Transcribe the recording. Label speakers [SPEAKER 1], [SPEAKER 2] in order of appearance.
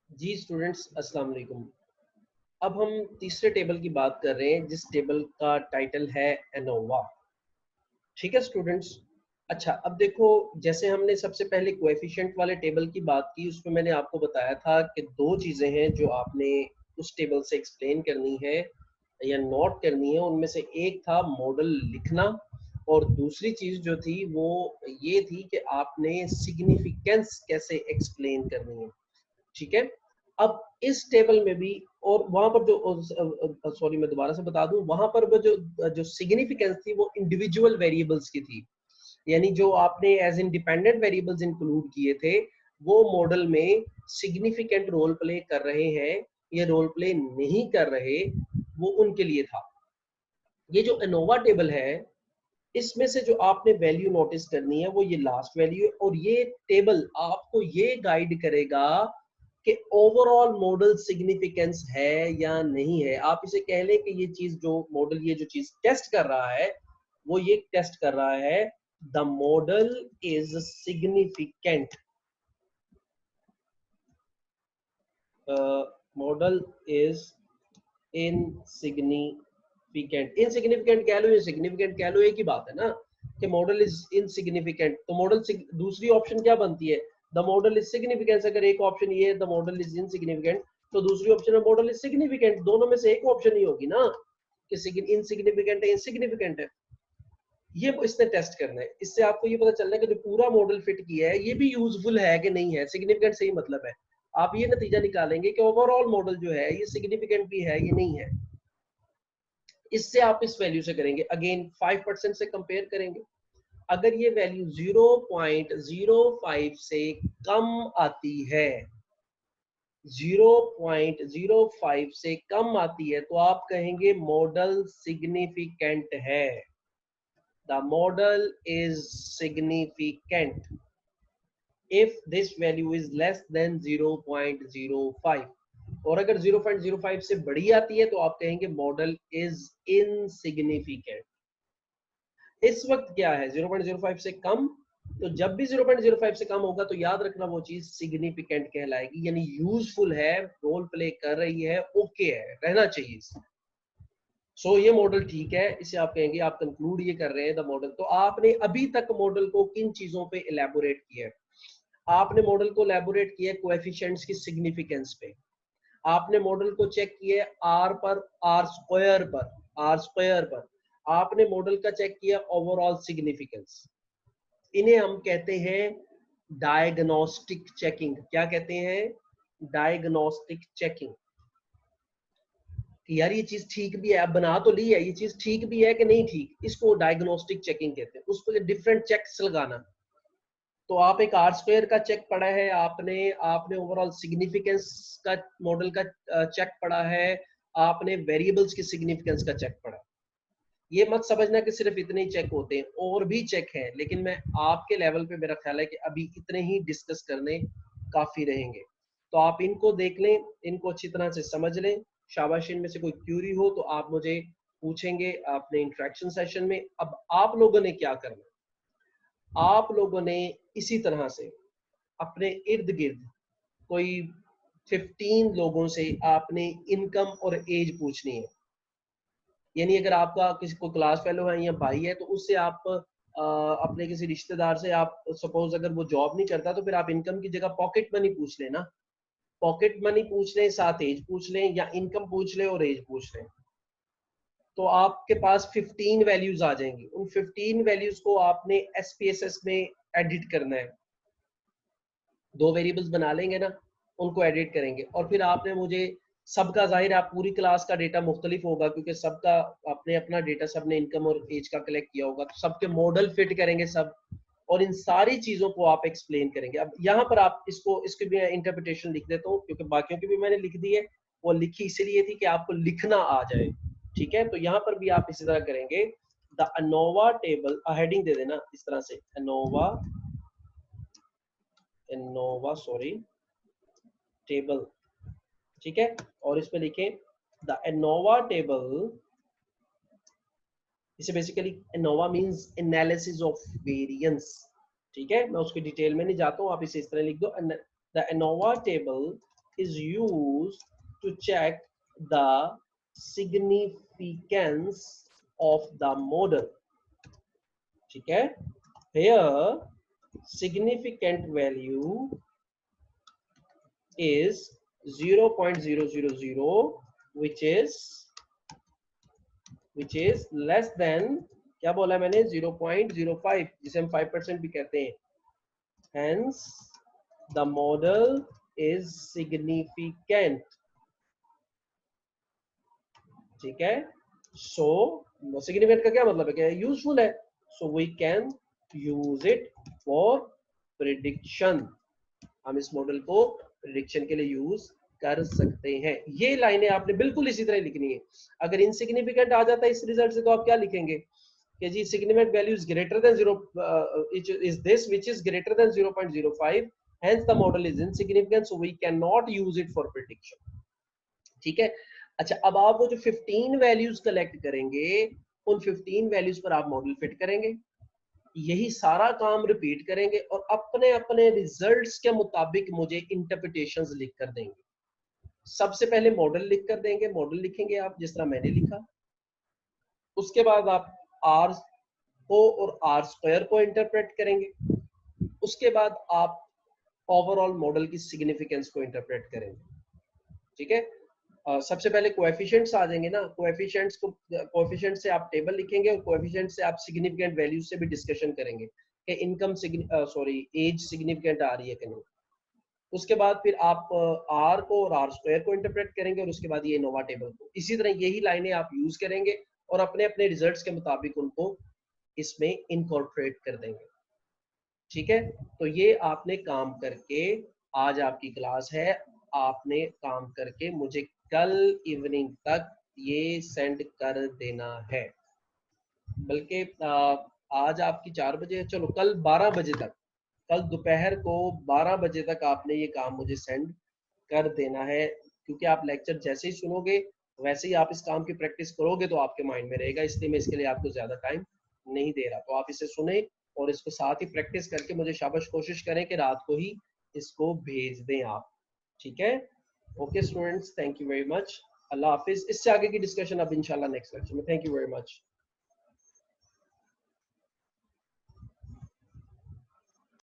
[SPEAKER 1] जी students अस्सलाम वालेकुम। अब हम तीसरे टेबल की बात कर रहे हैं जिस टेबल का टाइटल है एनोवा। ठीक है स्टूडेंट्स। अच्छा, अब देखो, जैसे हमने सबसे पहले कोएफिशिएंट वाले टेबल की बात की, उसमें मैंने आपको बताया था कि दो चीज़ें हैं जो आपने उस टेबल से एक्सप्लेन करनी है या नोट करनी है। उनमें से एक था मॉडल लिखना और दूसरी चीज़ जो थी वो ये थी कि आपने सिग्निफिकेंस कैसे एक्सप्लेन करनी है। ठीक है। अब इस टेबल में भी और वहां पर जो सॉरी मैं दोबारा से बता दूं, वहां पर वो जो जो सिग्निफिकेंस थी वो इंडिविजुअल वेरिएबल्स की थी, यानी जो आपने एज इंडिपेंडेंट वेरिएबल्स इंक्लूड किए थे वो मॉडल में सिग्निफिकेंट रोल प्ले कर रहे हैं या रोल प्ले नहीं कर रहे, वो उनके लिए था। ये जो एनोवा टेबल है, इसमें से जो आपने वैल्यू नोटिस करनी है वो ये लास्ट वैल्यू है, और ये टेबल आपको ये गाइड करेगा कि ओवरऑल मॉडल सिग्निफिकेंस है या नहीं है। आप इसे कह लें कि ये चीज जो मॉडल ये जो चीज टेस्ट कर रहा है वो ये टेस्ट कर रहा है the model is significant, model is insignificant. Insignificant कह लो या सिग्निफिकेंट कह लो, एक ही बात है ना कि मॉडल इज इनसिग्निफिकेंट। तो मॉडल दूसरी ऑप्शन क्या बनती है? The model is significant. अगर एक ऑप्शन ये है द मॉडल इज इनसिग्निफिकेंट, तो दूसरी ऑप्शन है मॉडल इज सिग्निफिकेंट। दोनों में से एक ऑप्शन ही होगी ना कि इनसिग्निफिकेंट है इनसिग्निफिकेंट है। ये इसने टेस्ट करना है। इससे आपको ये पता चलना है कि जो पूरा मॉडल फिट किया है ये भी यूजफुल है कि नहीं है। सिग्निफिकेंट से ही मतलब है आप ये नतीजा निकालेंगे कि ओवरऑल मॉडल जो है ये सिग्निफिकेंट भी है ये नहीं है। इससे आप इस वैल्यू से करेंगे, अगेन 5% से कंपेयर करेंगे। अगर ये वैल्यू 0.05 से कम आती है, 0.05 से कम आती है, तो आप कहेंगे मॉडल सिग्निफिकेंट है। The model is significant if this value is less than 0.05, और अगर 0.05 से बड़ी आती है तो आप कहेंगे मॉडल इज इनसिग्निफिकेंट। इस वक्त क्या है 0.05 से कम, तो जब भी 0.05 से कम होगा तो याद रखना वो चीज सिग्निफिकेंट कहलाएगी, यानी यूजफुल है, रोल प्ले कर रही है, ओके है, रहना चाहिए। सो ये मॉडल ठीक है, इसे आप कहेंगे, आप कंक्लूड ये कर रहे हैं द मॉडल। तो आपने अभी तक मॉडल को किन चीजों पे इलेबोरेट किया है? आपने मॉडल को इलेबोरेट किया कोएफिशिएंट्स की सिग्निफिकेंस पे, आपने मॉडल को चेक किया आर पर, आर स्क्वायर पर, आर स्क्वायर पर, आपने मॉडल का चेक किया ओवरऑल सिग्निफिकेंस। इन्हें हम कहते हैं डायग्नोस्टिक चेकिंग। क्या कहते हैं? Diagnostic checking. कि यार ये चीज ठीक भी है, अब बना तो ली है, ये चीज ठीक भी है कि नहीं ठीक, इसको डायग्नोस्टिक चेकिंग कहते हैं। उस पर डिफरेंट चेक्स लगाना। तो आप एक आर स्क्वायर का चेक पढ़ा है आपने, आपने ओवरऑल सिग्निफिकेंस का मॉडल का चेक पढ़ा है, आपने वेरिएबल्स की सिग्निफिकेंस का चेक पढ़ा। ये मत समझना कि सिर्फ इतने ही चेक होते हैं, और भी चेक हैं, लेकिन मैं आपके लेवल पे मेरा ख्याल है कि अभी इतने ही डिस्कस करने काफी रहेंगे। तो आप इनको देख लें, इनको अच्छी तरह से समझ लें। शाबाश, इनमें से कोई क्यूरी हो तो आप मुझे पूछेंगे अपने इंटरेक्शन सेशन में। अब आप लोगों ने क्या करना, आप लोगों ने इसी तरह से अपने इर्द गिर्द कोई 15 लोगों से आपने इनकम और एज पूछनी है। यानी अगर आपका किसी को क्लास फेलो है या भाई है तो उससे आप अपने किसी रिश्तेदार से, आप सपोज अगर वो जॉब नहीं करता तो फिर आप इनकम की जगह पॉकेट मनी पूछ लेना। पॉकेट मनी पूछ लें, साथ एज पूछ लें, या इनकम पूछ लें और एज पूछ लें। तो आपके पास 15 वैल्यूज आ जाएंगी। उन 15 वैल्यूज को आपने एसपीएसएस में एडिट करना है। दो वेरिएबल्स बना लेंगे ना, उनको एडिट करेंगे, और फिर आपने मुझे सबका, जाहिर है आप पूरी क्लास का डेटा मुख्तलिफ होगा क्योंकि सबका अपने अपना डेटा, सबने इनकम और एज का कलेक्ट किया होगा, तो सबके मॉडल फिट करेंगे सब, और इन सारी चीजों को आप एक्सप्लेन करेंगे। अब यहाँ पर आप इसको, इसकी भी इंटरप्रिटेशन लिख देता हूँ क्योंकि बाकियों की भी मैंने लिख दी है। वो लिखी इसीलिए थी कि आपको लिखना आ जाए। ठीक है, तो यहाँ पर भी आप इसी तरह करेंगे। द अनोवा टेबल, हेडिंग दे देना इस तरह से, अनोवा, एनोवा सॉरी टेबल। ठीक है, और इसमें लिखें द एनोवा टेबल। इसे basically ANOVA means analysis of variance. ठीक है, मैं उसकी डिटेल में नहीं जाता हूं, आप इसे इस तरह लिख दो, the ANOVA table is used to check the significance of the model. ठीक है, here significant value is 0.000 which is less than, क्या बोला मैंने, 0.05 जिसे हम 5% भी कहते हैं. Hence the model is significant. ठीक है, so significant का क्या मतलब है, क्या यूजफुल है, so we can use it for prediction. हम इस मॉडल को प्रिडिक्शन के लिए यूज कर सकते हैं. ये लाइनें आपने बिल्कुल इसी तरह लिखनी है. अगर इनसिग्निफिकेंट आ जाता है इस रिजल्ट से तो आप क्या लिखेंगे कि जी significant value is greater than 0 is this which is greater than 0.05, hence the model is insignificant so we cannot use it for prediction. ठीक है. अच्छा, अब आप वो जो 15 वैल्यूज कलेक्ट करेंगे उन 15 वैल्यूज पर आप मॉडल फिट करेंगे, यही सारा काम रिपीट करेंगे और अपने अपने रिजल्ट्स के मुताबिक मुझे इंटरप्रिटेशंस लिख कर देंगे. सबसे पहले मॉडल लिख कर देंगे, मॉडल लिखेंगे आप जिस तरह मैंने लिखा. उसके बाद आप आर को और आर स्क्वायर को इंटरप्रेट करेंगे. उसके बाद आप ओवरऑल मॉडल की सिग्निफिकेंस को इंटरप्रेट करेंगे. ठीक है. सबसे पहले कोएफिशिएंट्स आ जाएंगे ना, कोएफिशिएंट से आप टेबल लिखेंगे और कोएफिशिएंट से आप सिग्निफिकेंट वैल्यू से भी डिस्कशन करेंगे कि इनकम एज सिग्निफिकेंट आ रही है कि नहीं. उसके बाद फिर आप आर को और आर स्क्वायर को इंटरप्रेट करेंगे और उसके बाद ये नोवा टेबल को. इसी तरह यही लाइनें आप यूज करेंगे और अपने अपने रिजल्ट्स के मुताबिक उनको इसमें इनकॉर्पोरेट कर देंगे. ठीक है. तो ये आपने काम करके, आज आपकी क्लास है, आपने काम करके मुझे कल इवनिंग तक ये सेंड कर देना है. बल्कि आज आपकी 4 बजे, चलो कल 12 बजे तक, कल दोपहर को 12 बजे तक आपने ये काम मुझे सेंड कर देना है. क्योंकि आप लेक्चर जैसे ही सुनोगे वैसे ही आप इस काम की प्रैक्टिस करोगे तो आपके माइंड में रहेगा, इसलिए मैं इसके लिए आपको ज्यादा टाइम नहीं दे रहा. तो आप इसे सुने और इसको साथ ही प्रैक्टिस करके मुझे शाबाश कोशिश करें कि रात को ही इसको भेज दें आप. ठीक है. Okay students, thank you very much. अल्लाह हाफिज. इससे आगे की डिस्कशन अब इंशाल्लाह नेक्स्ट लेक्चर में. Thank you very much.